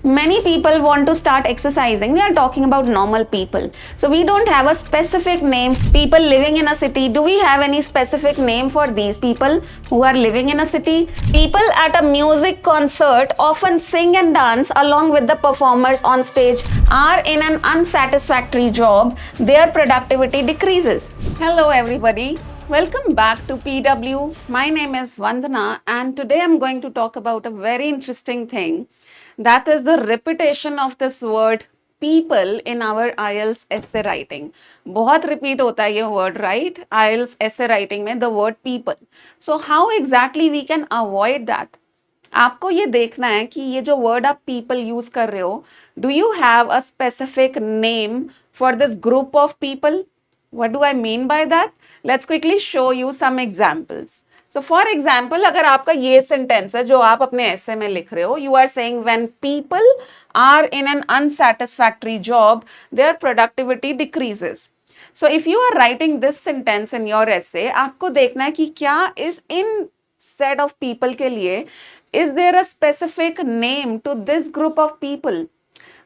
Many people want to start exercising. We are talking about normal people. So we don't have a specific name. People living in a city, do we have any specific name for these people who are living in a city? People at a music concert often sing and dance along with the performers on stage are in an unsatisfactory job. Their productivity decreases. Hello everybody. Welcome back to PW. My name is Vandana and today I'm going to talk about a very interesting thing. That is the repetition of this word people in our IELTS essay writing. बहुत repeat होता है ये word, right? IELTS essay writing में the word people. So how exactly we can avoid that? आपको ये देखना है कि ये जो word आप people use कर रहे हो, do you have a specific name for this group of people? What do I mean by that? Let's quickly show you some examples. So for example, अगर आपका ये sentence है जो आप अपने essay में लिख रहे हो, you are saying when people are in an unsatisfactory job, their productivity decreases. So if you are writing this sentence in your essay, आपको देखना है कि क्या is in set of people के लिए, is there a specific name to this group of people?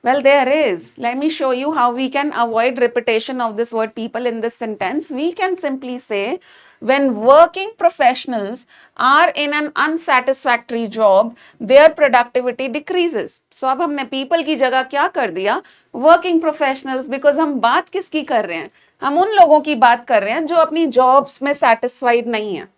Well, there is. Let me show you how we can avoid repetition of this word people in this sentence. We can simply say, when working professionals are in an unsatisfactory job, their productivity decreases. So अब हमने people की जगह क्या कर दिया? Working professionals, because हम बात किसकी कर रहे हैं? हम उन लोगों की बात कर रहे हैं जो अपनी jobs में satisfied नहीं हैं.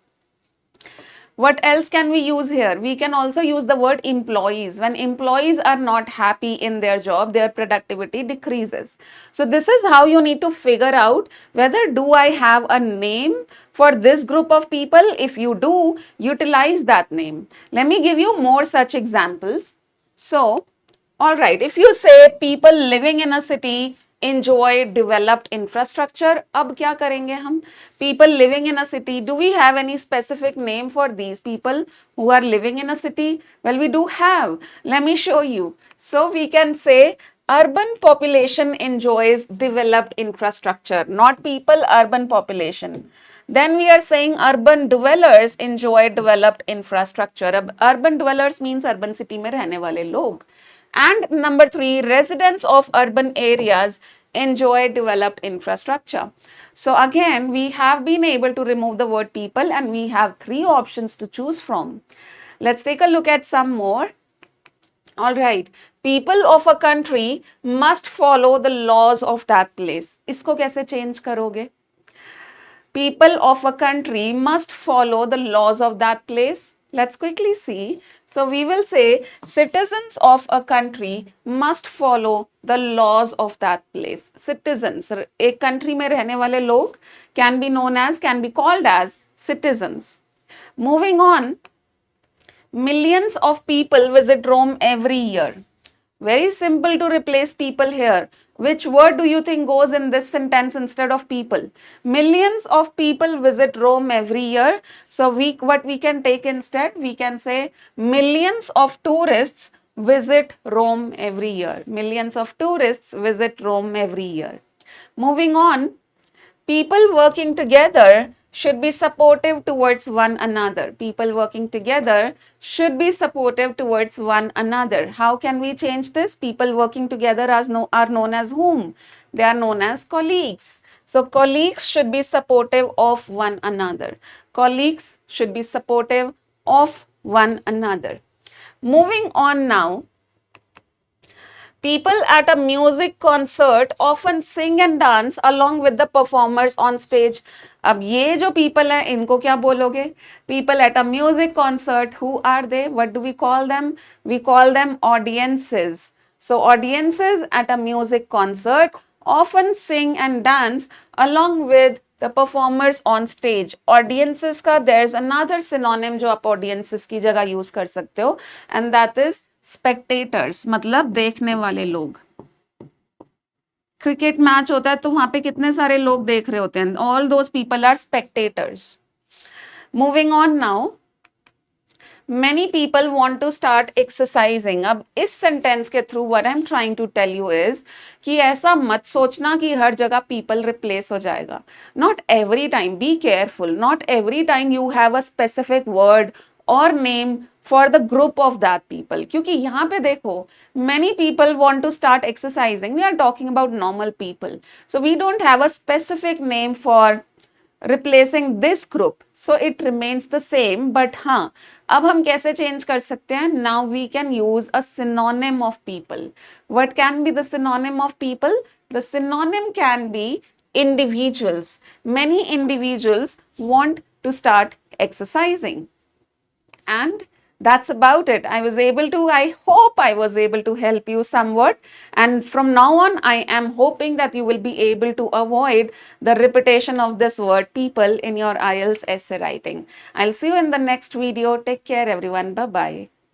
What else can we use here? We can also use the word employees. When employees are not happy in their job, their productivity decreases. So this is how you need to figure out whether do I have a name for this group of people. If you do, utilize that name. Let me give you more such examples. So, all right, if you say people living in a city enjoy developed infrastructure, अब क्या करेंगे हम? People living in a city, do we have any specific name for these people who are living in a city? Well, we do have. Let me show you. So we can say urban population enjoys developed infrastructure, not people, urban population. Then we are saying urban dwellers enjoy developed infrastructure. अब urban dwellers means urban city में रहने वाले लोग. And number 3, residents of urban areas enjoy developed infrastructure. So again, we have been able to remove the word people and we have 3 options to choose from. Let's take a look at some more. All right, people of a country must follow the laws of that place. इसको कैसे change करोगे? People of a country must follow the laws of that place. Let's quickly see. So we will say citizens of a country must follow the laws of that place. Citizens, एक country में रहने वाले लोग can be called as citizens. Moving on, millions of people visit Rome every year. Very simple to replace people here. Which word do you think goes in this sentence instead of people? Millions of people visit Rome every year. So what we can take instead? We can say millions of tourists visit Rome every year. Millions of tourists visit Rome every year. Moving on, people working together should be supportive towards one another. People working together should be supportive towards one another. How can we change this? People working together are known as whom? They are known as colleagues. So colleagues should be supportive of one another. Colleagues should be supportive of one another. Moving on now. People at a music concert often sing and dance along with the performers on stage. अब ये जो people हैं इनको क्या बोलोगे? People at a music concert, who are they? What do we call them? We call them audiences. So audiences at a music concert often sing and dance along with the performers on stage. Audiences का there's another synonym जो आप audiences की जगह use कर सकते हो and that is spectators, मतलब देखने वाले लोग. क्रिकेट मैच होता है तो वहां पे कितने सारे लोग देख रहे होते हैं. All those people are spectators. Moving on now. Many people want to start exercising. अब इस सेंटेंस के through what I'm trying to tell you is कि ऐसा मत सोचना कि हर जगह people replace हो जाएगा. Not every time. Be careful. Not every time you have a specific word or name for the group of that people. क्योंकि यहाँ पे देखो, many people want to start exercising. We are talking about normal people. So we don't have a specific name for replacing this group. So it remains the same. But हाँ, अब हम कैसे change कर सकते हैं? Now we can use a synonym of people. What can be the synonym of people? The synonym can be individuals. Many individuals want to start exercising. And that's about it. I hope I was able to help you somewhat. And from now on, I am hoping that you will be able to avoid the repetition of this word people in your IELTS essay writing. I'll see you in the next video. Take care, everyone. Bye-bye.